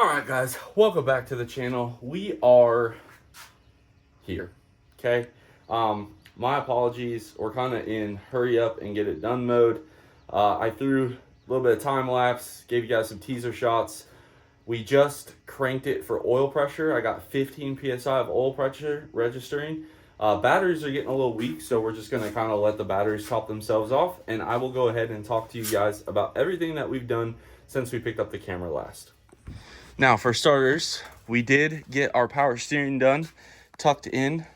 Alright guys, welcome back to the channel. We are here, okay? My apologies, we're kind of in hurry up and get it done mode. I threw a little bit of time lapse, gave you guys some teaser shots. We just cranked it for oil pressure. I got 15 psi of oil pressure registering. Batteries are getting a little weak, so we're just going to kind of let the batteries top themselves off, and I will go ahead and talk to you guys about everything that we've done since we picked up the camera last. Now, for starters, we did get our power steering done, tucked in.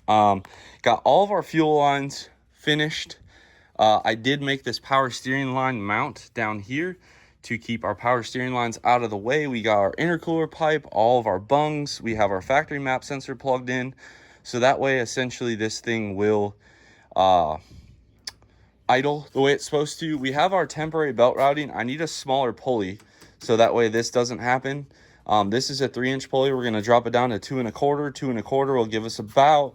Got all of our fuel lines finished. I did make this power steering line mount down here to keep our power steering lines out of the way. We got our intercooler pipe, all of our bungs. We have our factory map sensor plugged in. So that way, essentially, this thing will idle the way it's supposed to. We have our temporary belt routing. I need a smaller pulley, so that way this doesn't happen. This is a 3-inch pulley. We're going to drop it down to 2 1/4. 2 1/4 will give us about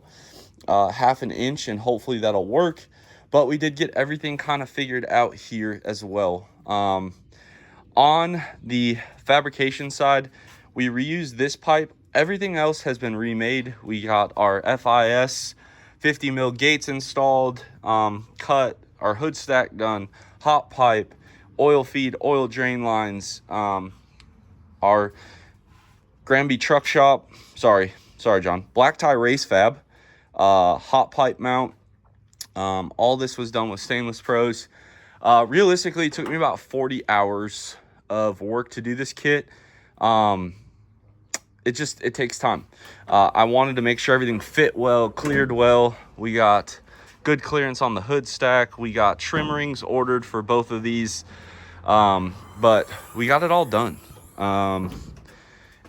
half an inch, and hopefully that'll work. But we did get everything kind of figured out here as well. On the fabrication side, we reused this pipe. Everything else has been remade. We got our FIS 50 mil gates installed, cut, our hood stack done, hot pipe, oil feed, oil drain lines, our Granby truck shop, sorry John, black tie race fab, hot pipe mount. All this was done with Stainless Pros. Realistically, it took me about 40 hours of work to do this kit. It takes time. I wanted to make sure everything fit well, cleared well. We got good clearance on the hood stack. We got trim rings ordered for both of these. But we got it all done.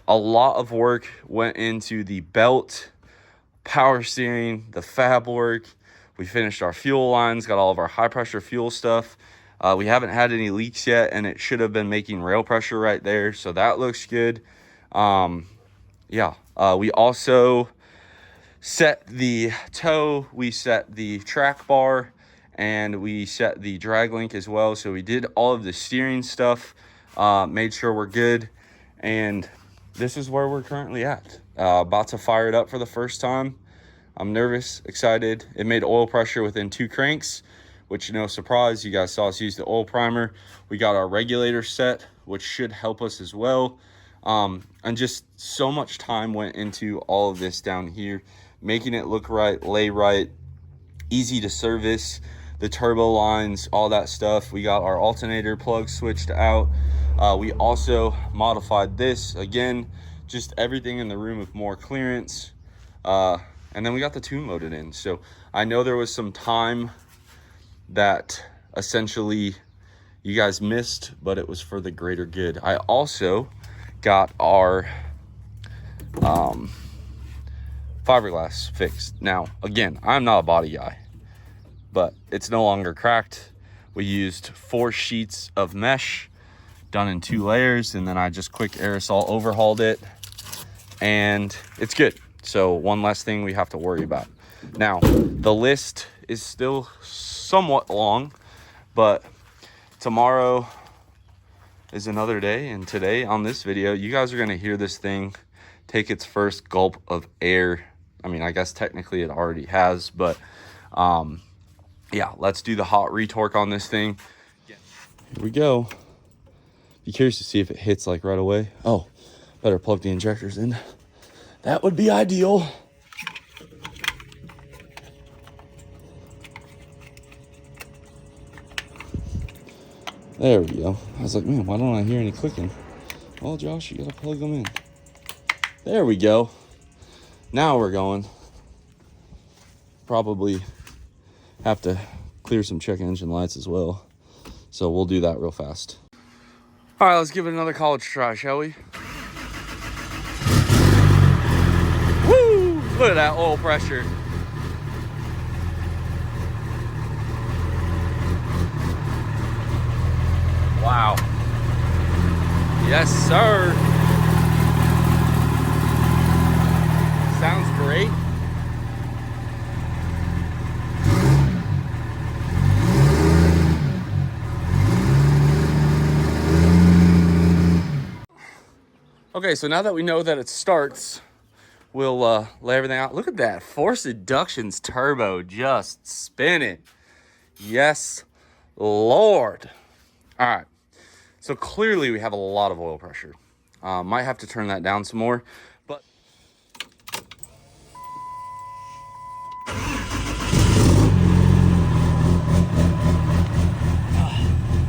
A lot of work went into the belt, power steering, the fab work. We finished our fuel lines, got all of our high pressure fuel stuff. We haven't had any leaks yet, and it should have been making rail pressure right there, so that looks good. We also set the toe, we set the track bar, and we set the drag link as well. So we did all of the steering stuff, made sure we're good, and this is where we're currently at. About to fire it up for the first time. I'm nervous, excited. It made oil pressure within 2 cranks, which, no surprise, you guys saw us use the oil primer. We got our regulator set, which should help us as well. And just so much time went into all of this down here, making it look right, lay right, easy to service, the turbo lines, all that stuff. We got our alternator plug switched out. We also modified this, again, just everything in the room with more clearance. And then we got the tune loaded in. So I know there was some time that essentially you guys missed, but it was for the greater good. I also got our fiberglass fixed. Now, again, I'm not a body guy, but it's no longer cracked. We used 4 sheets of mesh done in 2 layers, and then I just quick aerosol overhauled it, and it's good. So one less thing we have to worry about. Now, the list is still somewhat long, but tomorrow is another day, and today on this video, you guys are going to hear this thing take its first gulp of air. I mean, I guess technically it already has, but yeah, let's do the hot retorque on this thing. Here we go. Be curious to see if it hits like right away. Oh, better plug the injectors in. That would be ideal. There we go. I was like, man, why don't I hear any clicking? Well, Josh, you gotta plug them in. There we go. Now we're going. Probably have to clear some check engine lights as well. So we'll do that real fast. All right, let's give it another college try, shall we? Woo! Look at that oil pressure. Wow. Yes, sir. Sounds great. Okay, so now that we know that it starts, we'll lay everything out. Look at that, Force Inductions turbo just spinning. Yes, Lord. All right, so clearly we have a lot of oil pressure. Might have to turn that down some more, but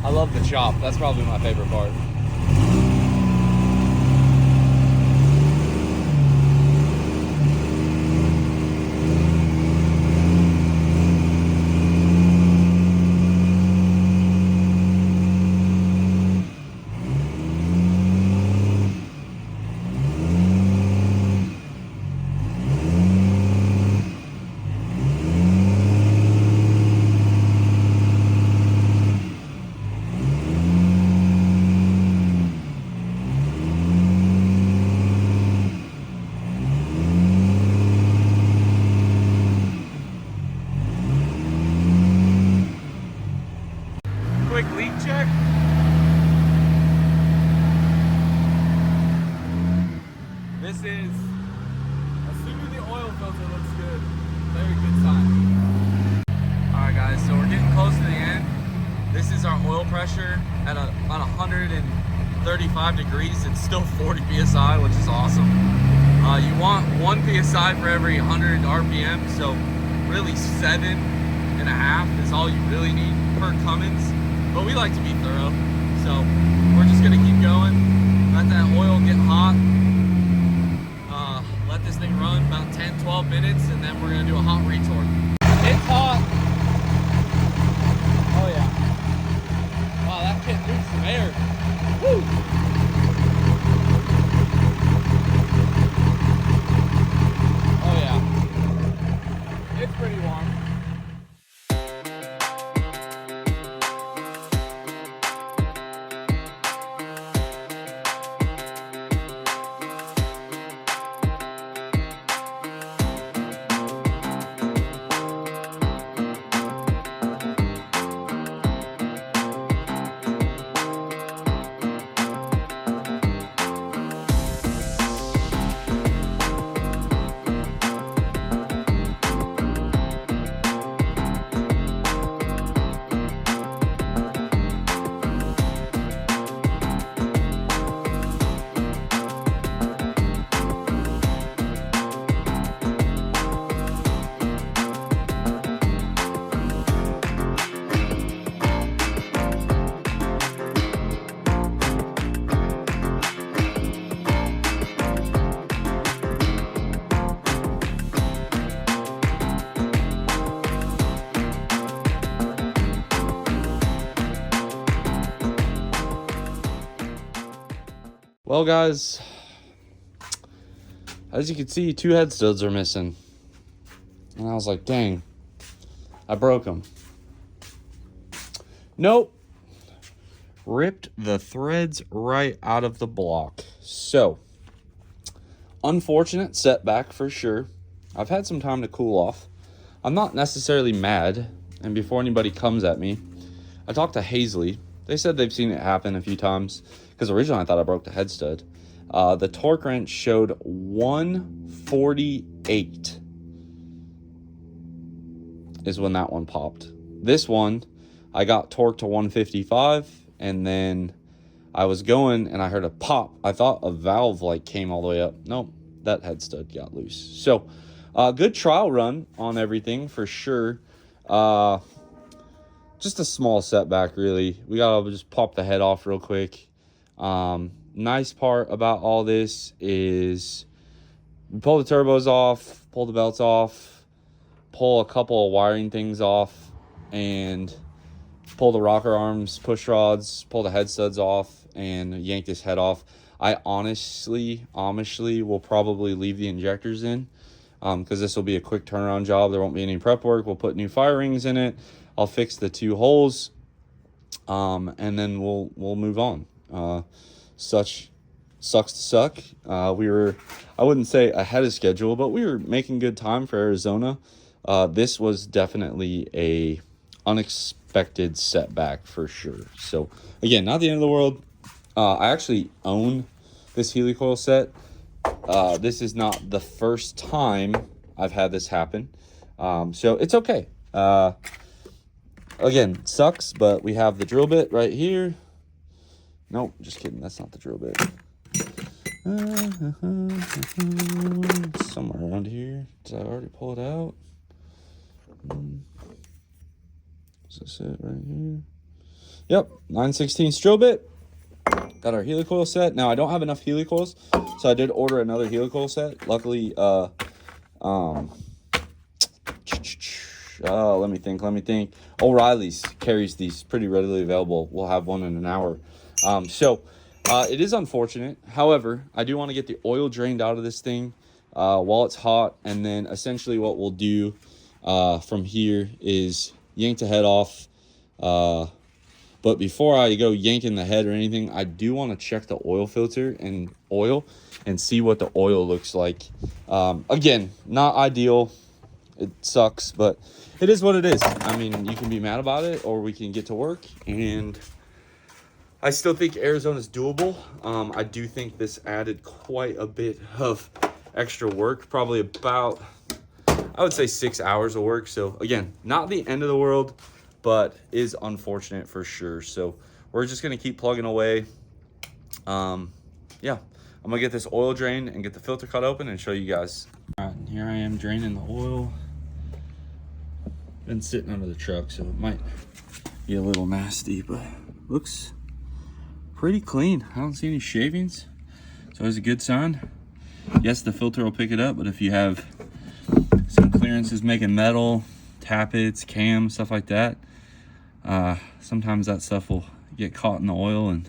I love the chop. That's probably my favorite part. Quick leak check. This is, assuming the oil filter looks good, very good sign. All right, guys, so we're getting close to the end. This is our oil pressure at on 135 degrees. It's still 40 PSI, which is awesome. You want 1 PSI for every 100 RPM, so really 7.5 is all you really need per Cummins. But we like to be thorough, so we're just gonna keep going, let that oil get hot, let this thing run about 10-12 minutes, and then we're gonna do a hot retort. It's hot. Oh yeah. Wow, that pit moves some air. Woo! Oh yeah. It's pretty warm. Well, guys, as you can see, 2 head studs are missing. And I was like, dang, I broke them. Nope. Ripped the threads right out of the block. So, unfortunate setback for sure. I've had some time to cool off. I'm not necessarily mad. And before anybody comes at me, I talked to Hazley. They said they've seen it happen a few times, because originally I thought I broke the head stud. The torque wrench showed 148 is when that one popped. This one, I got torqued to 155, and then I was going and I heard a pop. I thought a valve like came all the way up. Nope, that head stud got loose. So, good trial run on everything for sure. Just a small setback, really. We gotta just pop the head off real quick. Nice part about all this is we pull the turbos off, pull the belts off, pull a couple of wiring things off, and pull the rocker arms, push rods, pull the head studs off, and yank this head off. I honestly will probably leave the injectors in, because this will be a quick turnaround job. There won't be any prep work. We'll put new fire rings in it. I'll fix the 2 holes, and then we'll move on. Sucks to suck. We were, I wouldn't say ahead of schedule, but we were making good time for Arizona. This was definitely a unexpected setback for sure. So again, not the end of the world. I actually own this helicoil set. This is not the first time I've had this happen. So it's okay. Again, sucks, but we have the drill bit right here. Nope, just kidding. That's not the drill bit. Somewhere around here. Did I already pull it out? Is this it right here? Yep, 9/16 drill bit. Got our helicoil set. Now I don't have enough helicoils, so I did order another helicoil set. Luckily, let me think. O'Reilly's carries these pretty readily available. We'll have one in an hour. It is unfortunate. However, I do want to get the oil drained out of this thing while it's hot. And then essentially what we'll do from here is yank the head off. But before I go yanking the head or anything, I do want to check the oil filter and oil and see what the oil looks like. Again, not ideal. It sucks, but it is what it is. I mean, you can be mad about it, or we can get to work. And I still think Arizona's doable. I do think this added quite a bit of extra work, probably about, I would say 6 hours of work. So again, not the end of the world, but is unfortunate for sure. So we're just gonna keep plugging away. Yeah, I'm gonna get this oil drained and get the filter cut open and show you guys. All right, here I am draining the oil. Been sitting under the truck, so it might be a little nasty, but looks pretty clean. I don't see any shavings, so it's a good sign. Yes, the filter will pick it up, but if you have some clearances making metal, tappets, cam, stuff like that, sometimes that stuff will get caught in the oil and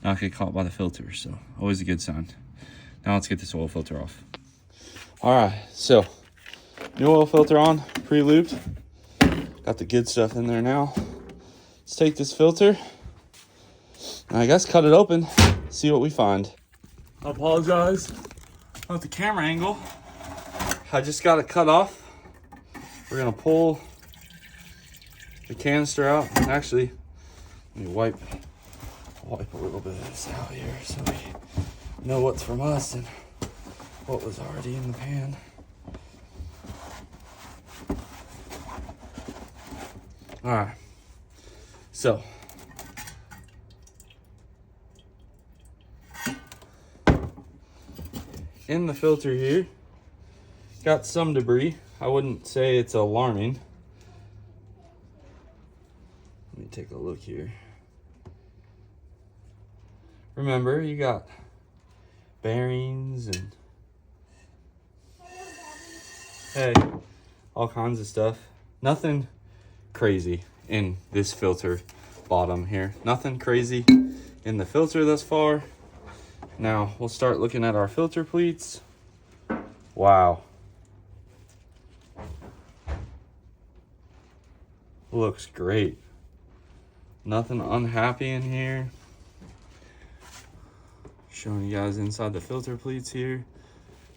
not get caught by the filter, so always a good sign. Now let's get this oil filter off. All right, so new oil filter on, pre-lubed. Got the good stuff in there now. Let's take this filter and I guess cut it open, see what we find. I apologize about the camera angle. I just got it cut off. We're gonna pull the canister out. Actually, let me wipe a little bit of this out here so we know what's from us and what was already in the pan. All right, so in the filter here, got some debris. I wouldn't say it's alarming. Let me take a look here. Remember, you got bearings and hey, all kinds of stuff. Nothing crazy in this filter bottom here. Nothing crazy in the filter thus far. Now we'll start looking at our filter pleats. Wow. Looks great. Nothing unhappy in here. Showing you guys inside the filter pleats here.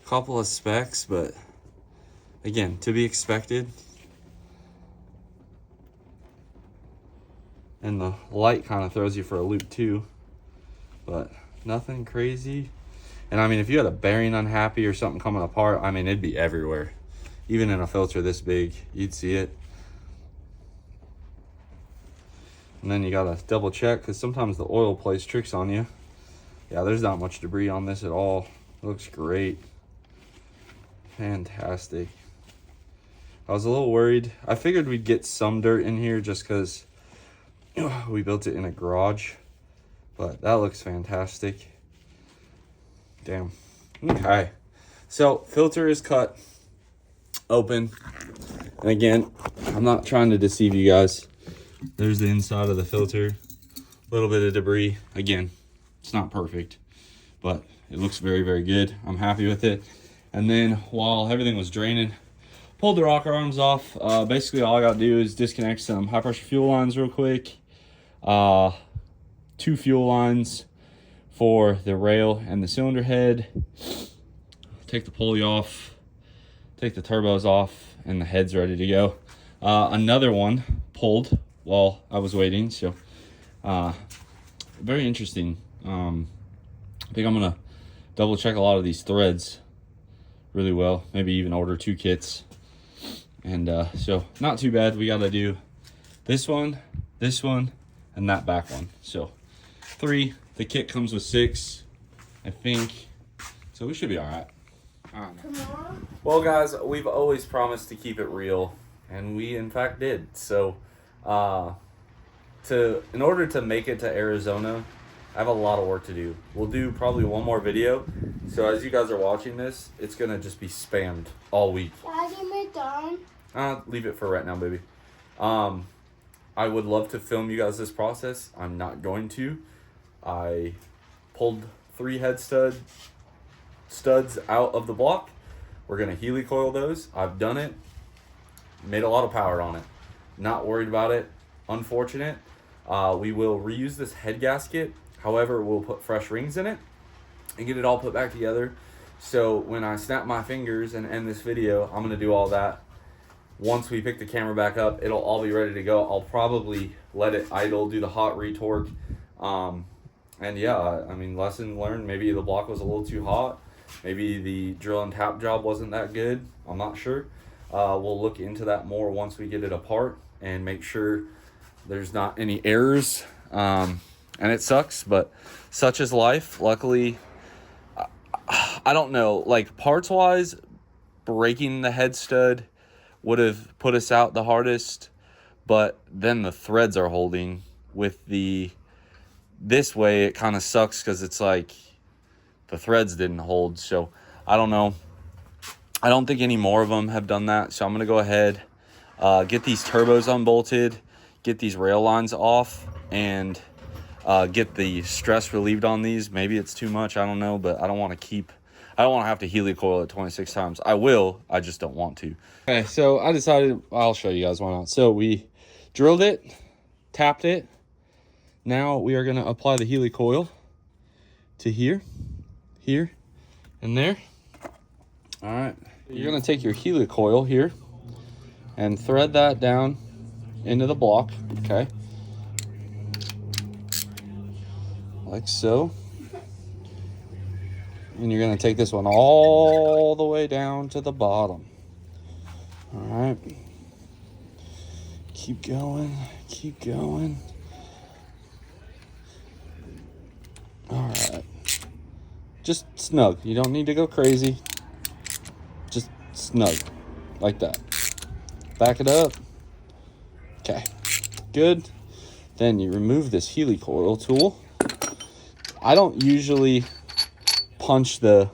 Couple of specks, but again, to be expected. And the light kind of throws you for a loop too, but nothing crazy. And I mean, if you had a bearing unhappy or something coming apart, I mean, it'd be everywhere. Even in a filter this big, you'd see it. And then you gotta double check, because sometimes the oil plays tricks on you. Yeah, there's not much debris on this at all. It looks great. Fantastic. I was a little worried. I figured we'd get some dirt in here just because we built it in a garage, but that looks fantastic. Damn. Okay, so filter is cut open, and again, I'm not trying to deceive you guys. There's the inside of the filter. A little bit of debris. Again, it's not perfect, but it looks very, very good. I'm happy with it. And then while everything was draining, pulled the rocker arms off. Basically all I gotta do is disconnect some high pressure fuel lines real quick. 2 fuel lines for the rail and the cylinder head. Take the pulley off, take the turbos off, and the head's ready to go. Another one pulled while I was waiting, so very interesting. I think I'm gonna double check a lot of these threads really well. Maybe even order 2 kits. And so not too bad. We got to do this one, and that back one. So 3. The kit comes with 6, I think. So we should be all right. Well, guys, we've always promised to keep it real, and we in fact did. So in order to make it to Arizona, I have a lot of work to do. We'll do probably one more video. So as you guys are watching this, it's gonna just be spammed all week. Daddy, my done. Leave it for right now, baby. I would love to film you guys this process. I'm not going to. I pulled 3 head studs out of the block. We're gonna helicoil those. I've done it. Made a lot of power on it. Not worried about it. Unfortunate. We will reuse this head gasket. However, we'll put fresh rings in it and get it all put back together. So when I snap my fingers and end this video, I'm gonna do all that. Once we pick the camera back up, it'll all be ready to go. I'll probably let it idle, do the hot retorque. And yeah, I mean, lesson learned. Maybe the block was a little too hot. Maybe the drill and tap job wasn't that good. I'm not sure. We'll look into that more once we get it apart and make sure there's not any errors. And it sucks, but such is life. Luckily, I don't know, like parts wise, breaking the head stud would have put us out the hardest, but then the threads are holding with this way. It kind of sucks because it's like the threads didn't hold. So I don't know. I don't think any more of them have done that. So I'm going to go ahead, get these turbos unbolted, get these rail lines off, and get the stress relieved on these. Maybe it's too much, I don't know, but I don't want to have to helicoil it 26 times. I will, I just don't want to. Okay, so I decided, I'll show you guys why not. So we drilled it, tapped it. Now we are going to apply the helicoil to here, and there. All right, you're going to take your helicoil here and thread that down into the block, okay? Like so. And you're going to take this one all the way down to the bottom. All right. Keep going. Keep going. All right. Just snug. You don't need to go crazy. Just snug. Like that. Back it up. Okay. Good. Then you remove this helicoil tool. I don't usually punch the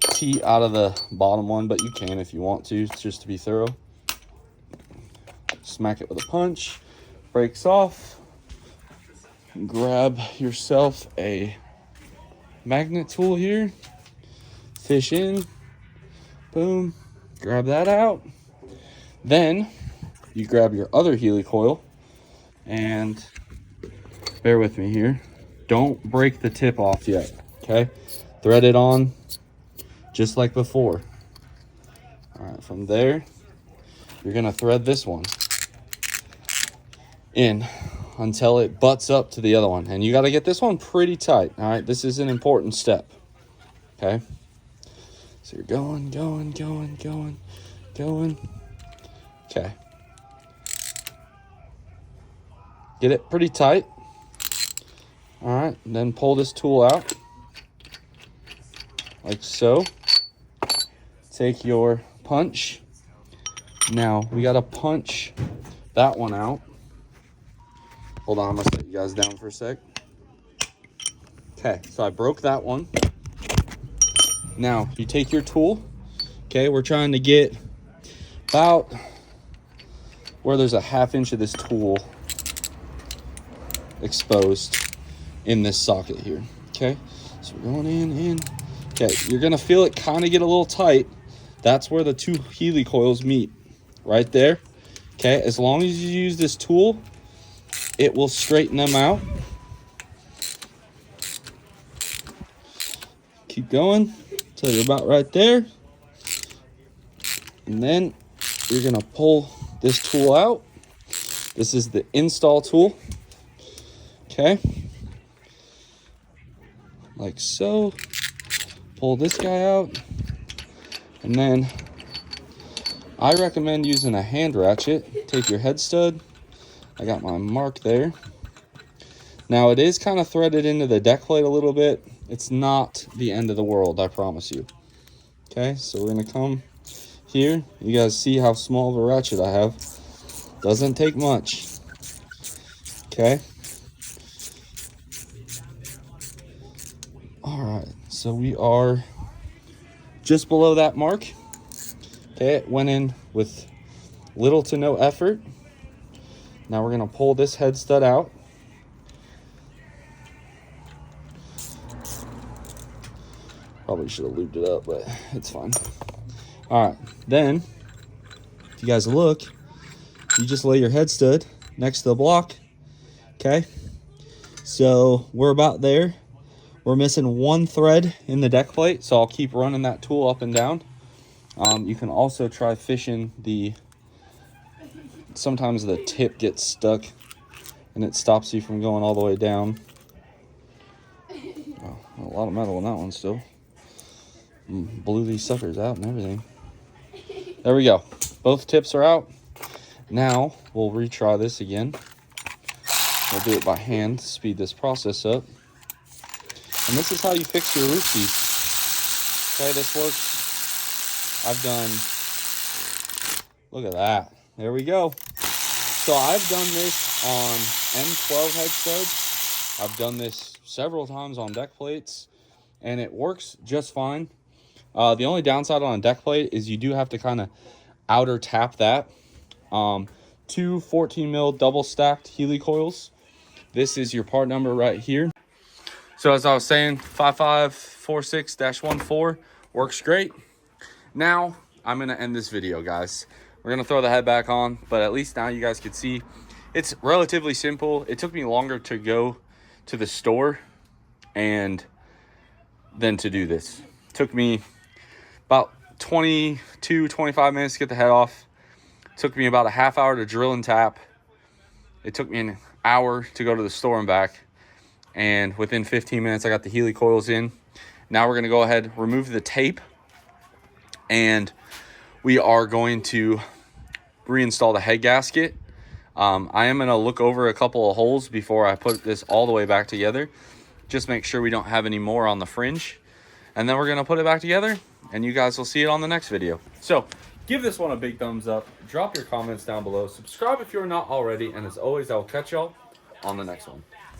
teat out of the bottom one, but you can if you want to, just to be thorough. Smack it with a punch, breaks off. Grab yourself a magnet tool here, fish in, boom, grab that out. Then you grab your other helicoil and bear with me here. Don't break the tip off yet, okay? Thread it on just like before. All right, from there, you're gonna thread this one in until it butts up to the other one. And you gotta get this one pretty tight, all right? This is an important step, okay? So you're going. Okay. Get it pretty tight. All right, then pull this tool out like so. Take your punch. Now we gotta punch that one out. Hold on, I'm gonna set you guys down for a sec. Okay, so I broke that one. Now you take your tool. Okay, we're trying to get about where there's a 1/2 inch of this tool exposed in this socket here. Okay, so we're going in. Okay, you're gonna feel it kind of get a little tight. That's where the 2 helicoils meet, right there. Okay, as long as you use this tool, it will straighten them out. Keep going till you're about right there. And then you're gonna pull this tool out. This is the install tool. Okay. Like so. pull this guy out. And then I recommend using a hand ratchet. Take your head stud. I got my mark there. Now it is kind of threaded into the deck plate a little bit. It's not the end of the world, I promise you. Okay, so we're gonna come here. You guys see how small of a ratchet I have. Doesn't take much. Okay. All right, so we are just below that mark. Okay, it went in with little to no effort. Now we're gonna pull this head stud out. Probably should have lubed it up, but it's fine. All right, then, if you guys look, you just lay your head stud next to the block, okay? So we're about there. We're missing one thread in the deck plate, so I'll keep running that tool up and down. You can also try fishing sometimes the tip gets stuck and it stops you from going all the way down. Oh, a lot of metal in that one still. Blew these suckers out and everything. There we go. Both tips are out. Now we'll retry this again. We'll do it by hand to speed this process up. And this is how you fix your roof piece. Okay, this works. I've done, look at that. There we go. So I've done this on M12 head studs. I've done this several times on deck plates, and it works just fine. The only downside on a deck plate is you do have to kind of outer tap that. Two 14 mil double stacked Healy coils. This is your part number right here. So as I was saying, 5546-14 works great. Now I'm gonna end this video, guys. We're gonna throw the head back on, but at least now you guys can see it's relatively simple. It took me longer to go to the store and then to do this. It took me about 25 minutes to get the head off. It took me about a half hour to drill and tap. It took me an hour to go to the store and back. And within 15 minutes, I got the Healy coils in. Now we're gonna go ahead, remove the tape, and we are going to reinstall the head gasket. I am gonna look over a couple of holes before I put this all the way back together. Just make sure we don't have any more on the fringe. And then we're gonna put it back together, and you guys will see it on the next video. So give this one a big thumbs up. Drop your comments down below. Subscribe if you're not already. And as always, I will catch y'all on the next one.